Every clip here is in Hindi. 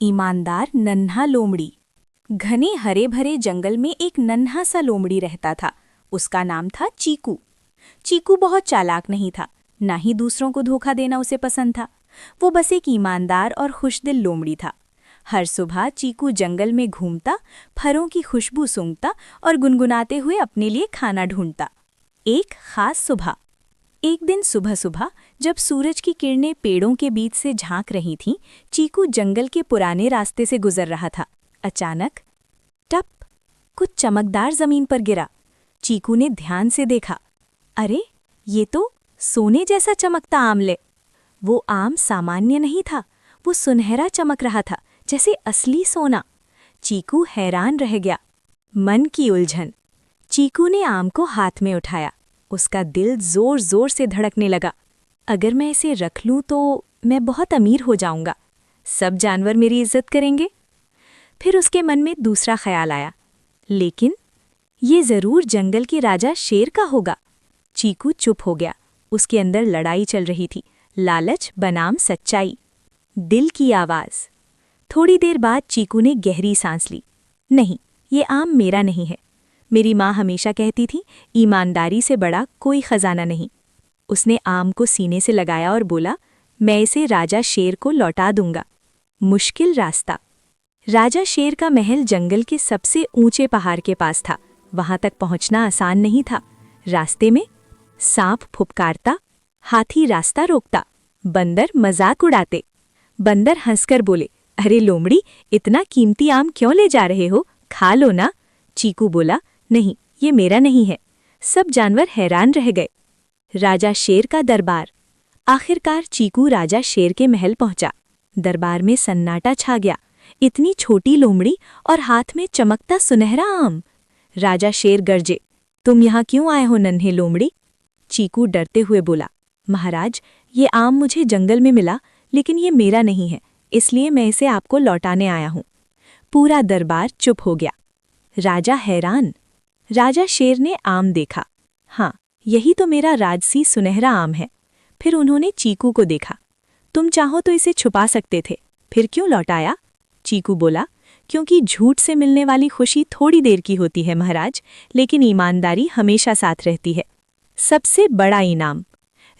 ईमानदार नन्हा लोमड़ी। घने हरे भरे जंगल में एक नन्हा सा लोमड़ी रहता था। उसका नाम था चीकू। चीकू बहुत चालाक नहीं था, ना ही दूसरों को धोखा देना उसे पसंद था। वो बस एक ईमानदार और खुशदिल लोमड़ी था। हर सुबह चीकू जंगल में घूमता, फलों की खुशबू सूंघता और गुनगुनाते हुए अपने लिए खाना ढूंढता। एक खास सुबह, एक दिन सुबह सुबह जब सूरज की किरणें पेड़ों के बीच से झांक रही थीं, चीकू जंगल के पुराने रास्ते से गुजर रहा था। अचानक टप, कुछ चमकदार जमीन पर गिरा। चीकू ने ध्यान से देखा। अरे, ये तो सोने जैसा चमकता आमले। वो आम सामान्य नहीं था, वो सुनहरा चमक रहा था, जैसे असली सोना। चीकू हैरान रह गया। मन की उलझन। चीकू ने आम को हाथ में उठाया। उसका दिल जोर जोर से धड़कने लगा। अगर मैं इसे रख लूं तो मैं बहुत अमीर हो जाऊंगा। सब जानवर मेरी इज्जत करेंगे। फिर उसके मन में दूसरा ख्याल आया, लेकिन ये जरूर जंगल के राजा शेर का होगा। चीकू चुप हो गया। उसके अंदर लड़ाई चल रही थी, लालच बनाम सच्चाई। दिल की आवाज। थोड़ी देर बाद चीकू ने गहरी सांस ली। नहीं, ये आम मेरा नहीं है। मेरी माँ हमेशा कहती थी, ईमानदारी से बड़ा कोई खजाना नहीं। उसने आम को सीने से लगाया और बोला, मैं इसे राजा शेर को लौटा दूंगा। मुश्किल रास्ता। राजा शेर का महल जंगल के सबसे ऊंचे पहाड़ के पास था। वहां तक पहुंचना आसान नहीं था। रास्ते में सांप फुफकारता, हाथी रास्ता रोकता, बंदर मजाक उड़ाते। बंदर हंसकर बोले, अरे लोमड़ी, इतना कीमती आम क्यों ले जा रहे हो? खा लो ना। चीकू बोला, नहीं, ये मेरा नहीं है। सब जानवर हैरान रह गए। राजा शेर का दरबार। आखिरकार चीकू राजा शेर के महल पहुंचा। दरबार में सन्नाटा छा गया। इतनी छोटी लोमड़ी और हाथ में चमकता सुनहरा आम। राजा शेर गरजे, तुम यहाँ क्यों आए हो नन्हे लोमड़ी? चीकू डरते हुए बोला, महाराज, ये आम मुझे जंगल में मिला, लेकिन ये मेरा नहीं है, इसलिए मैं इसे आपको लौटाने आया हूँ। पूरा दरबार चुप हो गया। राजा हैरान। राजा शेर ने आम देखा। हाँ, यही तो मेरा राजसी सुनहरा आम है। फिर उन्होंने चीकू को देखा। तुम चाहो तो इसे छुपा सकते थे, फिर क्यों लौटाया? चीकू बोला, क्योंकि झूठ से मिलने वाली खुशी थोड़ी देर की होती है महाराज, लेकिन ईमानदारी हमेशा साथ रहती है। सबसे बड़ा इनाम।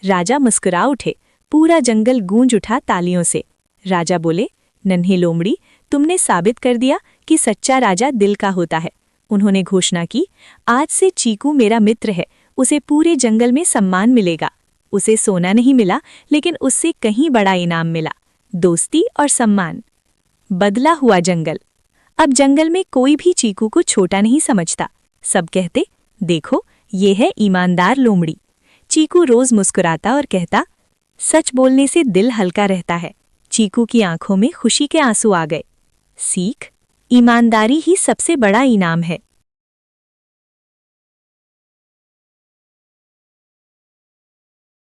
राजा मुस्कुरा उठे। पूरा जंगल गूंज उठा तालियों से। राजा बोले, नन्हे लोमड़ी, तुमने साबित कर दिया कि सच्चा राजा दिल का होता है। उन्होंने घोषणा की, आज से चीकू मेरा मित्र है। उसे पूरे जंगल में सम्मान मिलेगा। उसे सोना नहीं मिला, लेकिन उससे कहीं बड़ा इनाम मिला, दोस्ती और सम्मान। बदला हुआ जंगल। अब जंगल में कोई भी चीकू को छोटा नहीं समझता। सब कहते, देखो, ये है ईमानदार लोमड़ी। चीकू रोज मुस्कुराता और कहता, सच बोलने से दिल हल्का रहता है। चीकू की आंखों में खुशी के आंसू आ गए। सीख, ईमानदारी ही सबसे बड़ा इनाम है।